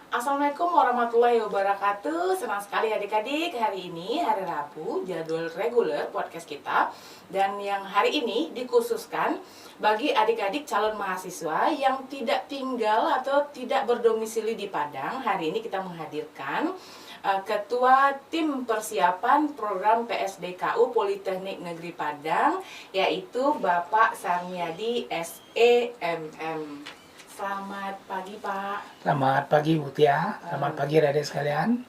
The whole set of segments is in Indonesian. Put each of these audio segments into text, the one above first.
Assalamualaikum warahmatullahi wabarakatuh. Senang sekali adik-adik, hari ini hari Rabu, jadwal reguler podcast kita. Dan yang hari ini dikhususkan bagi adik-adik calon mahasiswa yang tidak tinggal atau tidak berdomisili di Padang. Hari ini kita menghadirkan Ketua Tim Persiapan Program PSDKU Politeknik Negeri Padang, yaitu Bapak Sarmiadi SEMM. Selamat pagi, Pak. Selamat pagi Bu Tia, selamat pagi adik sekalian.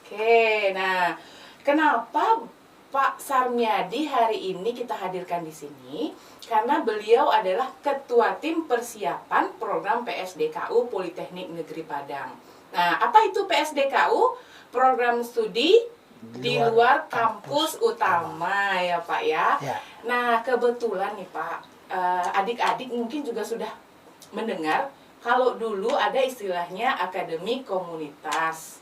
Oke, nah kenapa Pak Sarmiadi hari ini kita hadirkan di sini? Karena beliau adalah Ketua Tim Persiapan Program PSDKU Politeknik Negeri Padang. Nah, apa itu PSDKU? Program Studi di luar kampus utama ya Pak ya. Nah, kebetulan nih Pak, adik-adik mungkin juga sudah mendengar kalau dulu ada istilahnya akademi komunitas.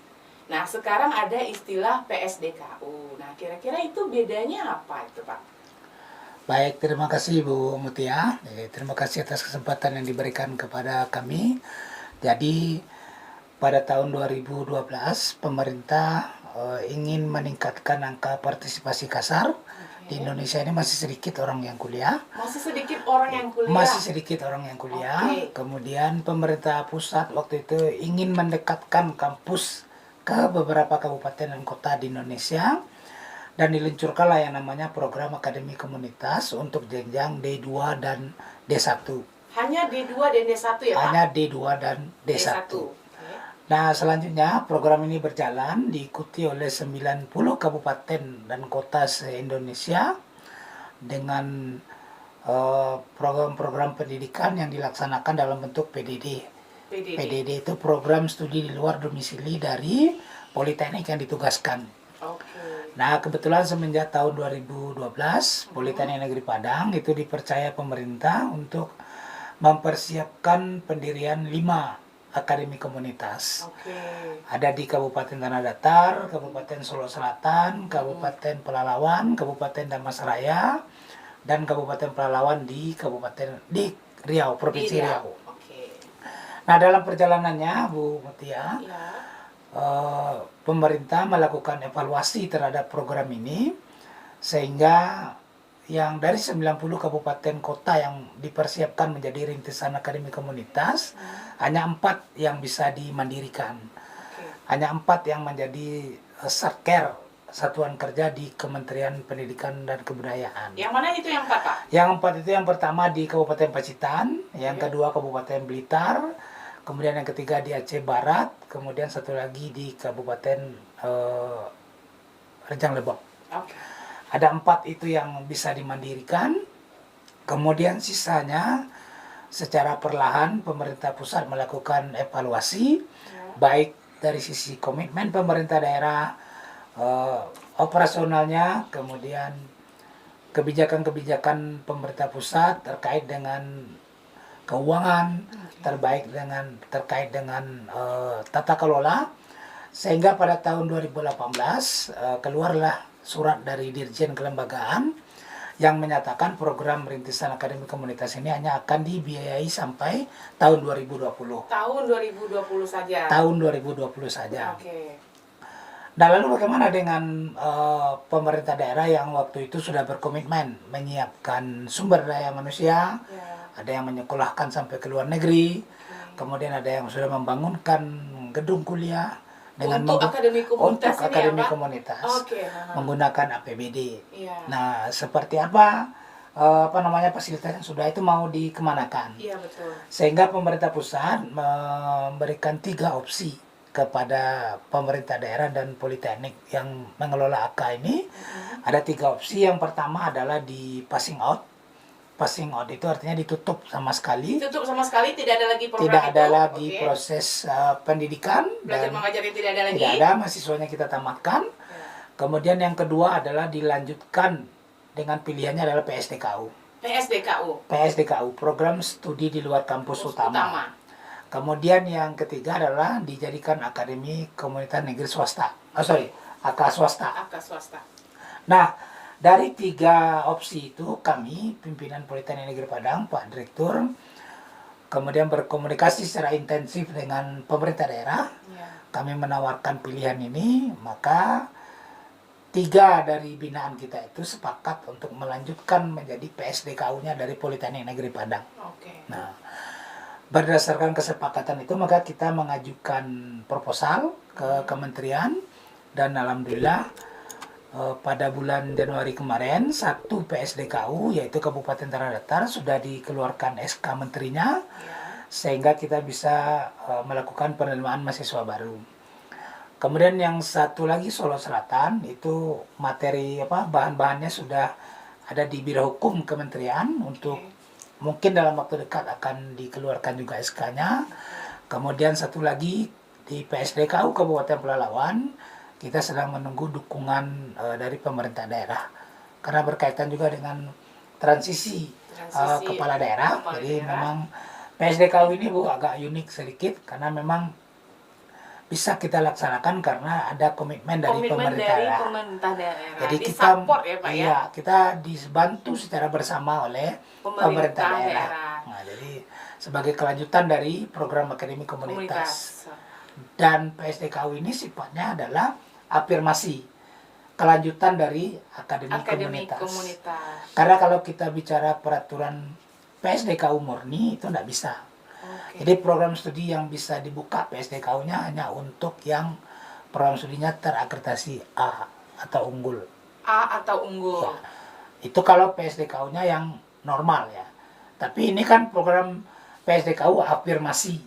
Nah, sekarang ada istilah PSDKU. Nah, kira-kira itu bedanya apa itu, Pak? Baik, terima kasih Bu Mutia. Terima kasih atas kesempatan yang diberikan kepada kami. Jadi, pada tahun 2012, pemerintah ingin meningkatkan angka partisipasi kasar. Di Indonesia ini masih sedikit orang yang kuliah. Masih sedikit orang yang kuliah? Masih sedikit orang yang kuliah. Kemudian pemerintah pusat waktu itu ingin mendekatkan kampus ke beberapa kabupaten dan kota di Indonesia. Dan diluncurkanlah yang namanya program akademi komunitas untuk jenjang D2 dan D1. Hanya D2 dan D1 ya Pak? Hanya D2 dan D1. Nah, selanjutnya program ini berjalan diikuti oleh 90 kabupaten dan kota se-Indonesia dengan program-program pendidikan yang dilaksanakan dalam bentuk PDD. PDD itu program studi di luar domisili dari politeknik yang ditugaskan. Nah, kebetulan semenjak tahun 2012, Politeknik Negeri Padang itu dipercaya pemerintah untuk mempersiapkan pendirian 5 akademi komunitas. Ada di Kabupaten Tanah Datar, Kabupaten Solo Selatan, Kabupaten Pelalawan, Kabupaten Damastraya, dan Kabupaten Pelalawan di Riau, Provinsi Riau. Nah, dalam perjalanannya Bu Mutia, pemerintah melakukan evaluasi terhadap program ini, sehingga yang dari 90 kabupaten kota yang dipersiapkan menjadi rintisan akademi komunitas, hanya 4 yang bisa dimandirikan. Hanya 4 yang menjadi satker, satuan kerja di Kementerian Pendidikan dan Kebudayaan. Yang mana itu yang 4, Pak? Yang 4 itu yang pertama di Kabupaten Pacitan, yang kedua Kabupaten Blitar, kemudian yang ketiga di Aceh Barat, kemudian satu lagi di Kabupaten Rejang Lebong. Ada 4 itu yang bisa dimandirikan, kemudian sisanya secara perlahan pemerintah pusat melakukan evaluasi, baik dari sisi komitmen pemerintah daerah, operasionalnya, kemudian kebijakan-kebijakan pemerintah pusat terkait dengan keuangan, terkait dengan tata kelola, sehingga pada tahun 2018 keluarlah surat dari Dirjen Kelembagaan yang menyatakan program rintisan akademi komunitas ini hanya akan dibiayai sampai tahun 2020. Tahun 2020 saja? Tahun 2020 saja. Nah, lalu bagaimana dengan pemerintah daerah yang waktu itu sudah berkomitmen menyiapkan sumber daya manusia, ada yang menyekolahkan sampai ke luar negeri, kemudian ada yang sudah membangunkan gedung kuliah, dengan untuk akademi komunitas, menggunakan APBD. Nah, seperti apa fasilitas yang sudah itu mau dikemanakan? Sehingga pemerintah pusat memberikan 3 opsi kepada pemerintah daerah dan politeknik yang mengelola AK ini. Ada 3 opsi. Yang pertama adalah di passing out. Passing out itu artinya ditutup sama sekali. Ditutup sama sekali, tidak ada lagi program tidak ada lagi proses pendidikan. Belajar mengajar tidak ada lagi. Tidak ada, mahasiswanya kita tamatkan. Kemudian yang kedua adalah dilanjutkan dengan pilihannya adalah PSDKU. PSDKU, program studi di luar kampus utama. Kemudian yang ketiga adalah dijadikan akademi komunitas negeri swasta. AK swasta. Nah, dari 3 opsi itu kami, pimpinan Politeknik Negeri Padang, Pak Direktur, kemudian berkomunikasi secara intensif dengan pemerintah daerah. Kami menawarkan pilihan ini, maka 3 dari binaan kita itu sepakat untuk melanjutkan menjadi PSDKU-nya dari Politeknik Negeri Padang. Nah, berdasarkan kesepakatan itu maka kita mengajukan proposal ke kementerian, dan alhamdulillah pada bulan Januari kemarin 1 PSDKU yaitu Kabupaten Tanah Datar sudah dikeluarkan SK menterinya, sehingga kita bisa melakukan penerimaan mahasiswa baru. Kemudian yang satu lagi Solo Selatan itu materi bahan-bahannya sudah ada di Biro Hukum Kementerian untuk mungkin dalam waktu dekat akan dikeluarkan juga SK-nya. Kemudian satu lagi di PSDKU Kabupaten Pelalawan kita sedang menunggu dukungan dari pemerintah daerah karena berkaitan juga dengan transisi kepala daerah. Jadi memang PSDKU ini agak unik sedikit karena memang bisa kita laksanakan karena ada komitmen dari pemerintah daerah. Jadi kita ya, Pak, kita dibantu secara bersama oleh pemerintah daerah. Nah, jadi sebagai kelanjutan dari program akademi komunitas. Dan PSDKU ini sifatnya adalah afirmasi, kelanjutan dari akademi komunitas. Karena kalau kita bicara peraturan PSDKU murni itu tidak bisa. Jadi program studi yang bisa dibuka PSDKU-nya hanya untuk yang program studinya terakreditasi A atau unggul. A atau unggul. Ya. Itu kalau PSDKU-nya yang normal ya. Tapi ini kan program PSDKU afirmasi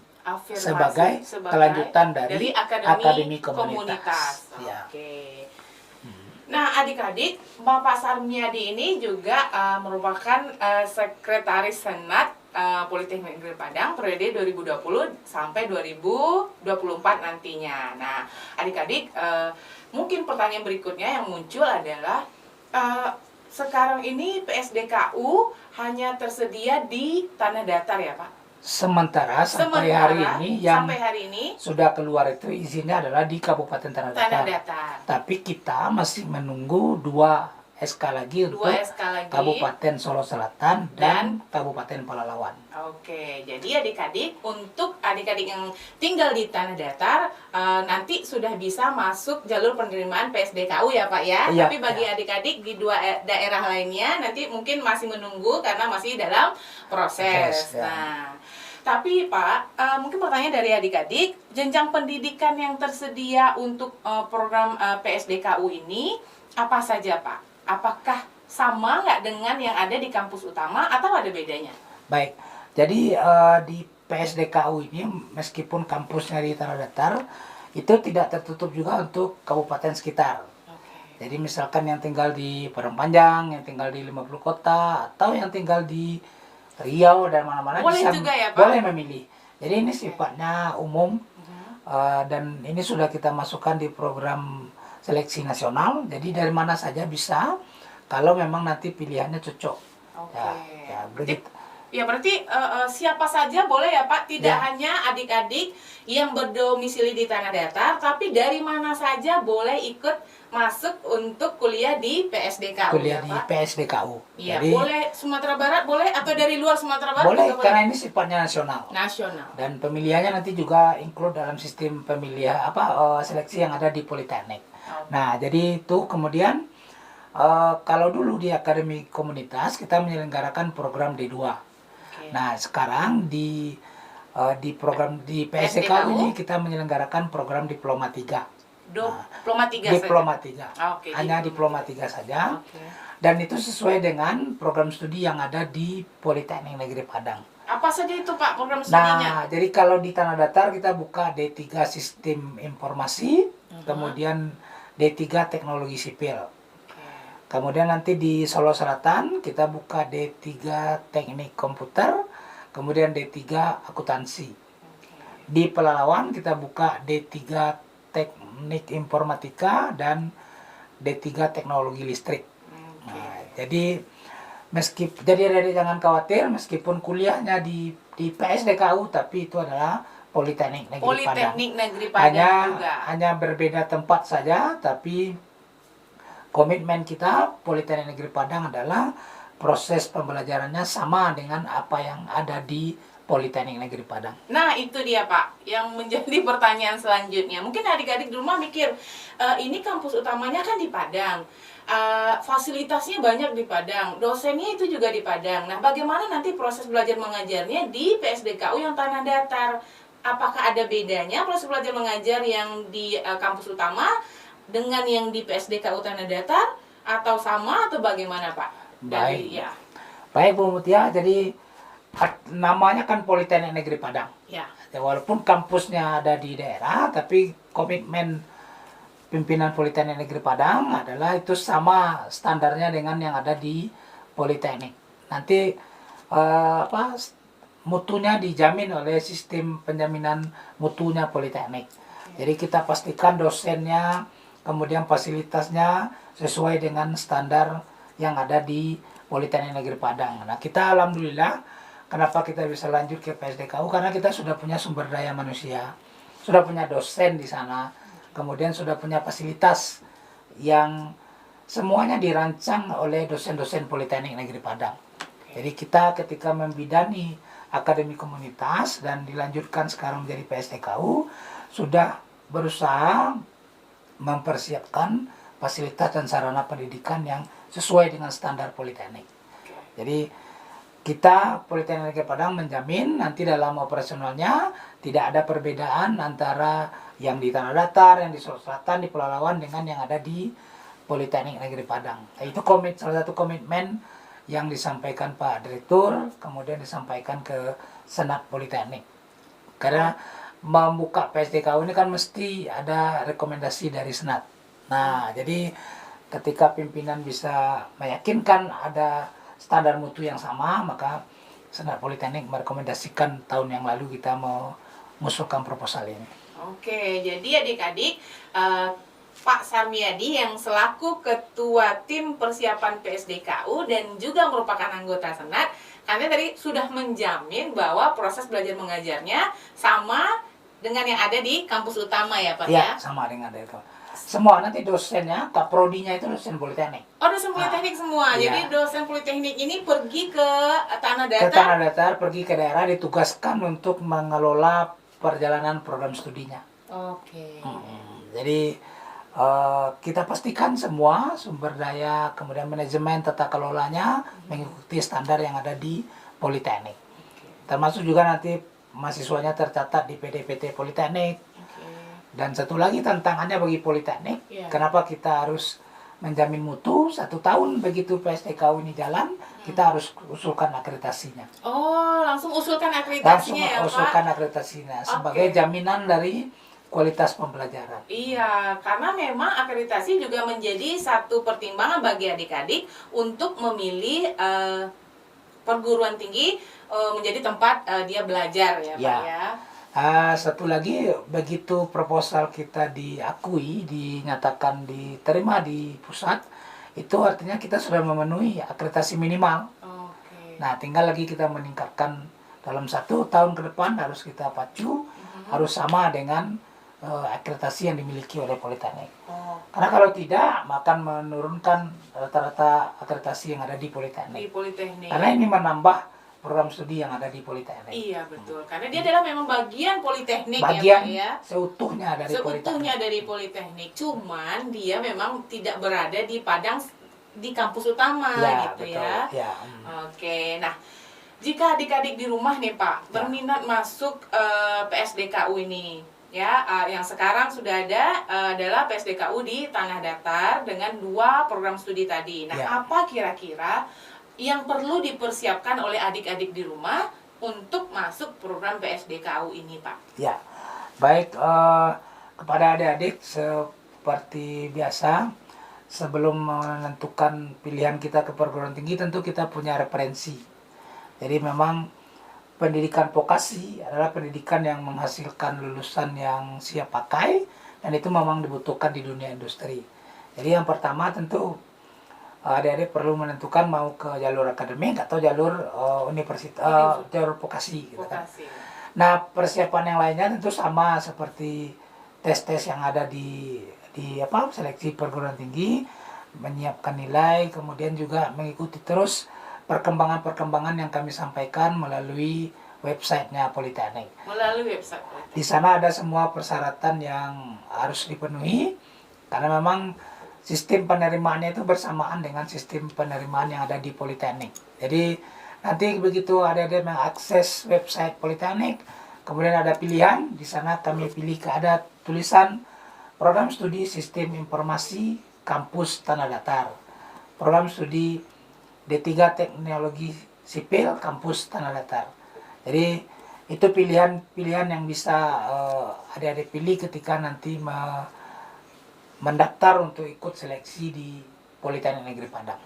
sebagai kelanjutan dari akademi komunitas. Ya. Oke. Nah, adik-adik, Bapak Sarmiadi ini juga merupakan sekretaris senat Politeknik Negeri Padang periode 2020 sampai 2024 nantinya. Nah, adik-adik, mungkin pertanyaan berikutnya yang muncul adalah sekarang ini PSDKU hanya tersedia di Tanah Datar ya, Pak? Sementara sampai hari ini sudah keluar itu izinnya adalah di Kabupaten Tanah Datar. Tapi kita masih menunggu 2 SK lagi untuk Kabupaten Solo Selatan dan Kabupaten Pelalawan. Oke, jadi adik-adik, untuk adik-adik yang tinggal di Tanah Datar nanti sudah bisa masuk jalur penerimaan PSDKU ya Pak ya. Iya, tapi bagi adik-adik di 2 daerah lainnya nanti mungkin masih menunggu karena masih dalam proses. Nah, tapi Pak, mungkin pertanyaan dari adik-adik, jenjang pendidikan yang tersedia untuk program PSDKU ini apa saja Pak? Apakah sama nggak dengan yang ada di kampus utama atau ada bedanya? Baik, jadi di PSDKU ini meskipun kampusnya di Tanah Datar itu tidak tertutup juga untuk kabupaten sekitar. Jadi misalkan yang tinggal di Padang Panjang, yang tinggal di 50 kota, atau yang tinggal di Riau dan mana-mana boleh juga ya, Pak? Boleh memilih. Jadi ini sifatnya umum dan ini sudah kita masukkan di program seleksi nasional. Jadi dari mana saja bisa kalau memang nanti pilihannya cocok. Ya begitu. Ya berarti siapa saja boleh ya Pak, tidak hanya adik-adik yang berdomisili di Tanah Datar, tapi dari mana saja boleh ikut masuk untuk kuliah di PSDKU. Kuliah di PSDKU. Iya, boleh Sumatera Barat boleh atau dari luar Sumatera Barat? Boleh, karena ini sifatnya nasional. Nasional. Dan pemilihannya nanti juga include dalam sistem pemilihan seleksi yang ada di Politeknik. Nah, jadi itu kemudian kalau dulu di Akademi Komunitas kita menyelenggarakan program D2. Nah, sekarang di program di PSDKU ini kita menyelenggarakan program Diploma 3. Diploma 3. Hanya Diploma 3 saja. Dan itu sesuai dengan program studi yang ada di Politeknik Negeri Padang. Apa saja itu Pak program studinya? Nah, jadi kalau di Tanah Datar kita buka D3 Sistem Informasi, kemudian D3 Teknologi Sipil. Kemudian nanti di Solo Selatan kita buka D3 Teknik Komputer, kemudian D3 Akuntansi. Di Pelalawan kita buka D3 Teknik Informatika dan D3 Teknologi Listrik. Nah, jadi adik-adik jangan khawatir meskipun kuliahnya di PSDKU tapi itu adalah Politeknik Negeri Padang. Hanya berbeda tempat saja, tapi komitmen kita Politeknik Negeri Padang adalah proses pembelajarannya sama dengan apa yang ada di Politeknik Negeri Padang. Nah itu dia Pak, yang menjadi pertanyaan selanjutnya. Mungkin adik-adik di rumah mikir, ini kampus utamanya kan di Padang, fasilitasnya banyak di Padang, dosennya itu juga di Padang. Nah bagaimana nanti proses belajar mengajarnya di PSDKU yang tanah datar? Apakah ada bedanya proses belajar mengajar yang di kampus utama dengan yang di PSDKU tanah datar? Atau sama atau bagaimana Pak? Baik, ya. Baik Bu Mutia, jadi namanya kan Politeknik Negeri Padang. Ya. Ya, walaupun kampusnya ada di daerah, tapi komitmen pimpinan Politeknik Negeri Padang adalah itu sama standarnya dengan yang ada di Politeknik. Nanti mutunya dijamin oleh sistem penjaminan mutunya Politeknik. Jadi kita pastikan dosennya, kemudian fasilitasnya sesuai dengan standar yang ada di Politeknik Negeri Padang. Nah kita alhamdulillah, kenapa kita bisa lanjut ke PSDKU? Karena kita sudah punya sumber daya manusia, sudah punya dosen di sana, kemudian sudah punya fasilitas yang semuanya dirancang oleh dosen-dosen Politeknik Negeri Padang. Jadi kita ketika membidani akademi komunitas dan dilanjutkan sekarang menjadi PSDKU, sudah berusaha mempersiapkan fasilitas dan sarana pendidikan yang sesuai dengan standar Politeknik. Jadi kita Politeknik Negeri Padang menjamin nanti dalam operasionalnya tidak ada perbedaan antara yang di Tanah Datar, yang di Sulawesi Selatan, di Pulau Lawan dengan yang ada di Politeknik Negeri Padang. Itu salah satu komitmen yang disampaikan Pak Direktur, kemudian disampaikan ke Senat Politeknik. Karena membuka PSDKU ini kan mesti ada rekomendasi dari Senat. Nah, jadi ketika pimpinan bisa meyakinkan ada standar mutu yang sama, maka Senat Politeknik merekomendasikan tahun yang lalu kita mau mengusulkan proposal ini. Oke, jadi adik-adik, Pak Sarmiadi yang selaku Ketua Tim Persiapan PSDKU dan juga merupakan anggota Senat, karena tadi sudah menjamin bahwa proses belajar mengajarnya sama dengan yang ada di kampus utama ya Pak ya? Iya, sama dengan itu. Semua nanti dosennya, kaprodinya itu dosen Politeknik. Oh, dosen Politeknik semua. Iya. Jadi dosen Politeknik ini pergi ke Tanah Datar? Ke Tanah Datar, pergi ke daerah, ditugaskan untuk mengelola perjalanan program studinya. Oke. Jadi kita pastikan semua sumber daya, kemudian manajemen tata kelolanya mengikuti standar yang ada di Politeknik. Termasuk juga nanti mahasiswanya tercatat di PDPT Politeknik. Dan satu lagi tantangannya bagi Politeknik, kenapa kita harus menjamin mutu 1 tahun begitu PSDKU ini jalan, kita harus usulkan akreditasinya. Oh, langsung usulkan akreditasinya ya Pak? Langsung usulkan akreditasinya sebagai jaminan dari kualitas pembelajaran. Iya, karena memang akreditasi juga menjadi satu pertimbangan bagi adik-adik untuk memilih perguruan tinggi menjadi tempat dia belajar ya Pak ya. Satu lagi, begitu proposal kita diakui, dinyatakan diterima di pusat, itu artinya kita sudah memenuhi akreditasi minimal. Nah, tinggal lagi kita meningkatkan dalam 1 tahun ke depan harus kita pacu, harus sama dengan akreditasi yang dimiliki oleh Politeknik. Karena kalau tidak, akan menurunkan rata-rata akreditasi yang ada di Politeknik. Karena ini menambah program studi yang ada di Politeknik. Iya betul, karena dia adalah memang bagian Politeknik bagian ya Pak ya. Seutuhnya dari Seutuhnya dari Politeknik. Cuman dia memang tidak berada di Padang di kampus utama ya, gitu betul. ya. Oke, nah jika adik-adik di rumah nih Pak berminat masuk PSDKU ini ya, yang sekarang sudah ada adalah PSDKU di Tanah Datar dengan 2 program studi tadi. Nah, apa kira-kira yang perlu dipersiapkan oleh adik-adik di rumah untuk masuk program PSDKU ini, Pak? Ya, baik, kepada adik-adik seperti biasa, sebelum menentukan pilihan kita ke perguruan tinggi, tentu kita punya referensi. Jadi memang pendidikan vokasi adalah pendidikan yang menghasilkan lulusan yang siap pakai, dan itu memang dibutuhkan di dunia industri. Jadi yang pertama tentu adik-adik perlu menentukan mau ke jalur akademik atau jalur universitas, jalur vokasi. Gitu kan. Nah, persiapan yang lainnya tentu sama seperti tes-tes yang ada di seleksi perguruan tinggi, menyiapkan nilai, kemudian juga mengikuti terus perkembangan-perkembangan yang kami sampaikan melalui websitenya Politeknik. Melalui website Politeknik. Di sana ada semua persyaratan yang harus dipenuhi, karena memang sistem penerimaannya itu bersamaan dengan sistem penerimaan yang ada di Politeknik. Jadi nanti begitu adik-adik mengakses website Politeknik, kemudian ada pilihan, di sana kami pilih ada tulisan Program Studi Sistem Informasi Kampus Tanah Datar, Program Studi D3 Teknologi Sipil Kampus Tanah Datar. Jadi itu pilihan-pilihan yang bisa adik-adik pilih ketika nanti mendaftar untuk ikut seleksi di Politeknik Negeri Padang.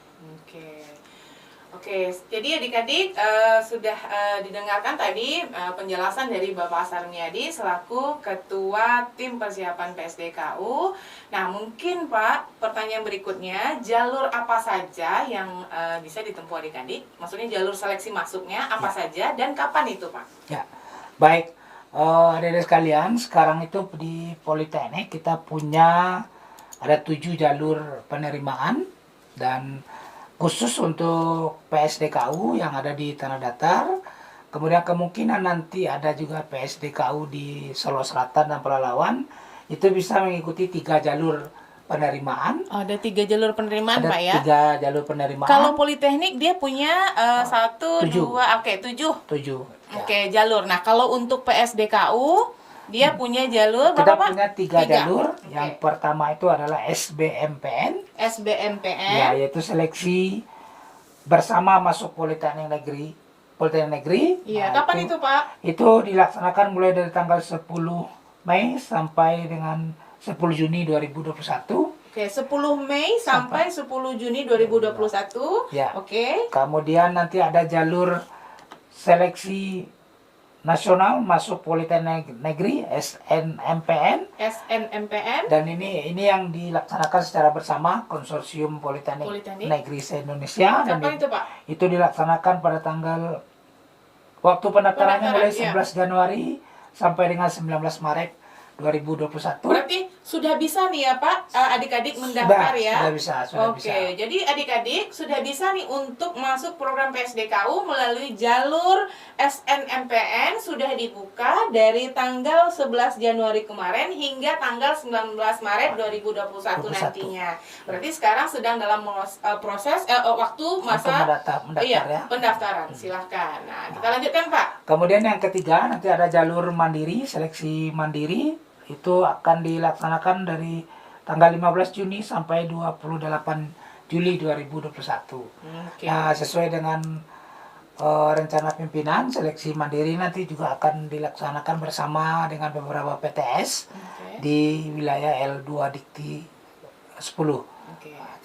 Oke, jadi adik-adik sudah didengarkan tadi penjelasan dari Bapak Sarmiadi selaku Ketua Tim Persiapan PSDKU. Nah, mungkin Pak, pertanyaan berikutnya, jalur apa saja yang bisa ditempuh adik-adik? Maksudnya jalur seleksi masuknya apa saja dan kapan itu, Pak? Ya, baik. Adik-adik sekalian, sekarang itu di Politeknik kita punya ada 7 jalur penerimaan, dan khusus untuk PSDKU yang ada di Tanah Datar. Kemudian kemungkinan nanti ada juga PSDKU di Solo Selatan dan Pelalawan. Itu bisa mengikuti 3 jalur penerimaan. Ada 3 jalur penerimaan, ada Pak ya? 3 jalur penerimaan. Kalau Politeknik dia punya 1, 7. 2, oke 7. 7. Ya. Oke, jalur. Nah, kalau untuk PSDKU dia punya jalur kita berapa, Pak? punya 3 jalur. Oke. Yang pertama itu adalah SBMPN. SBMPN. Ya, yaitu seleksi bersama masuk Politeknik Negeri. Iya, Nah, kapan itu, Pak? Itu dilaksanakan mulai dari tanggal 10 Mei sampai dengan 10 Juni 2021. Oke, 10 Mei sampai 10 Juni 2021. Ya. Oke. Kemudian nanti ada jalur seleksi nasional masuk Politeknik Negeri SNMPN. SNMPN. Dan ini yang dilaksanakan secara bersama Konsorsium Politeknik Negeri se-Indonesia. Kapan itu, Pak? Itu dilaksanakan pada tanggal, waktu pendaftarannya mulai 11 Januari sampai dengan 19 Maret 2021. Berarti sudah bisa nih ya, Pak, adik-adik mendaftar ya? Sudah bisa. Oke, jadi adik-adik sudah bisa nih untuk masuk program PSDKU melalui jalur SNMPN, sudah dibuka dari tanggal 11 Januari kemarin hingga tanggal 19 Maret 2021 nantinya. Berarti sekarang sedang dalam proses waktu masa mendaftar ya. Pendaftaran. Silahkan. Nah, kita lanjutkan, Pak. Kemudian yang ketiga nanti ada jalur mandiri, seleksi mandiri. Itu akan dilaksanakan dari tanggal 15 Juni sampai 28 Juli 2021. Nah, sesuai dengan rencana pimpinan, seleksi mandiri nanti juga akan dilaksanakan bersama dengan beberapa PTS di wilayah L2 Dikti 10.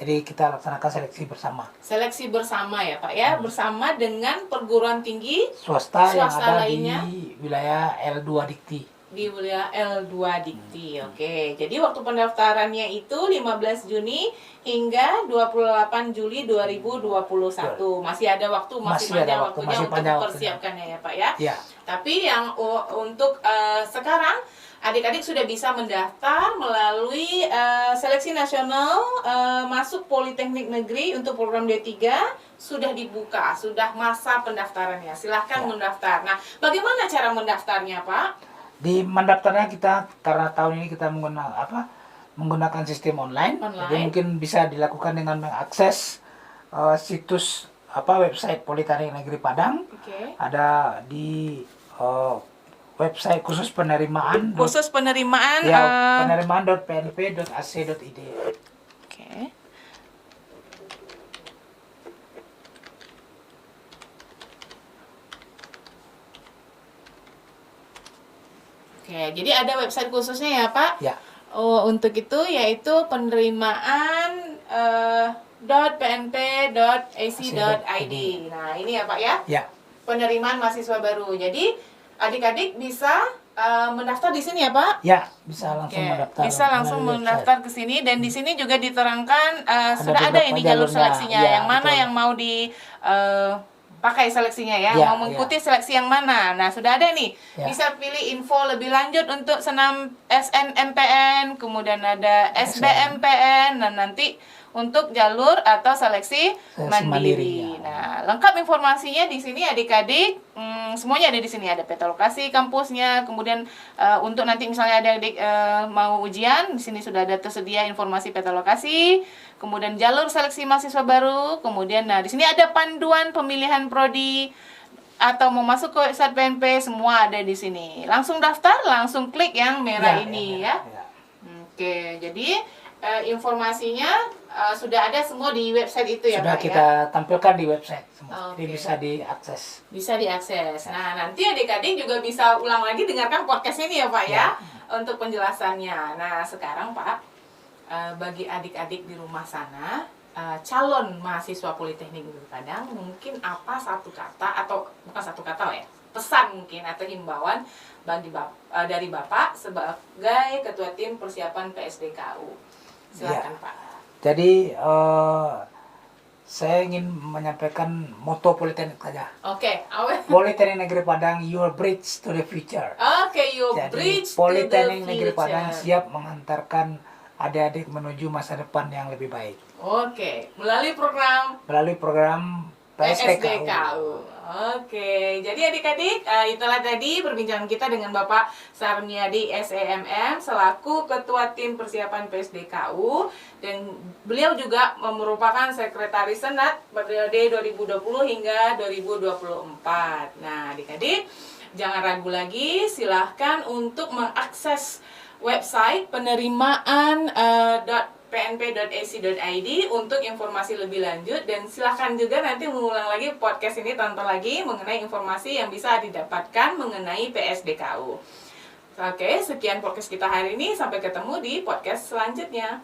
Jadi kita laksanakan seleksi bersama. Seleksi bersama ya, Pak ya, bersama dengan perguruan tinggi swasta yang ada lainnya di wilayah L2 Dikti. Di wilayah L2 Dikti. Oke. Jadi waktu pendaftarannya itu 15 Juni hingga 28 Juli 2021. Masih ada waktu, masih panjang waktunya untuk mempersiapkannya ya, Pak ya. Ya. Tapi yang untuk sekarang adik-adik sudah bisa mendaftar melalui seleksi nasional masuk Politeknik Negeri untuk program D3 sudah dibuka, sudah masa pendaftarannya. Silahkan mendaftar. Nah, bagaimana cara mendaftarnya, Pak? Di mendaftarnya kita, karena tahun ini kita menggunakan sistem online, jadi mungkin bisa dilakukan dengan mengakses situs website Politeknik Negeri Padang. Ada di website khusus penerimaan penerimaan.pnp.ac.id. Oke, jadi ada website khususnya ya, Pak? Ya. Oh, untuk itu yaitu penerimaan .pnp.ac.id. Nah, ini ya, Pak ya? Ya. Penerimaan mahasiswa baru. Jadi adik-adik bisa mendaftar di sini ya, Pak? Ya, bisa langsung mendaftar. Bisa langsung mendaftar ke sini, dan di sini juga diterangkan sudah ada ini jalur seleksinya. Yang mana yang mau di pakai seleksinya ya, mau mengikuti seleksi yang mana. Nah, sudah ada nih. Bisa pilih info lebih lanjut untuk senam SNMPN, kemudian ada SBMPN, dan nanti untuk jalur atau seleksi mandiri. ya. Nah, lengkap informasinya di sini adik-adik, semuanya ada di sini. Ada peta lokasi kampusnya, kemudian untuk nanti misalnya adik-adik mau ujian, di sini sudah ada tersedia informasi peta lokasi, kemudian jalur seleksi mahasiswa baru, kemudian di sini ada panduan pemilihan prodi atau mau masuk ke website PNP, semua ada di sini. Langsung daftar, langsung klik yang merah ini ya. Oke, jadi informasinya sudah ada semua di website itu ya sudah Pak, kita ya? tampilkan di website semua. Oke. Jadi bisa diakses. Bisa diakses. Nah, nanti adik-adik juga bisa ulang lagi dengarkan podcast ini ya Pak ya, untuk penjelasannya. Nah, sekarang Pak, bagi adik-adik di rumah sana, calon mahasiswa Politeknik Negeri Padang, mungkin apa satu kata atau bukan satu kata ya, pesan mungkin atau himbauan bagi dari Bapak sebagai Ketua Tim Persiapan PSDKU. Silakan Pak. Jadi saya ingin menyampaikan moto Politeknik saja. Oke. Politeknik Negeri Padang, your bridge to the future. Oke, your Jadi bridge Politeknik to the Negeri future. Padang siap mengantarkan adik-adik menuju masa depan yang lebih baik. Oke, melalui program PSDKU. Oke, jadi adik-adik, itulah tadi perbincangan kita dengan Bapak Sarmiadi SEMM selaku Ketua Tim Persiapan PSDKU, dan beliau juga merupakan Sekretaris Senat periode 2020 hingga 2024. Nah, adik-adik, jangan ragu lagi, silahkan untuk mengakses website penerimaan pnp.ac.id untuk informasi lebih lanjut, dan silahkan juga nanti mengulang lagi podcast ini, tonton lagi mengenai informasi yang bisa didapatkan mengenai PSDKU. Oke, sekian podcast kita hari ini, sampai ketemu di podcast selanjutnya.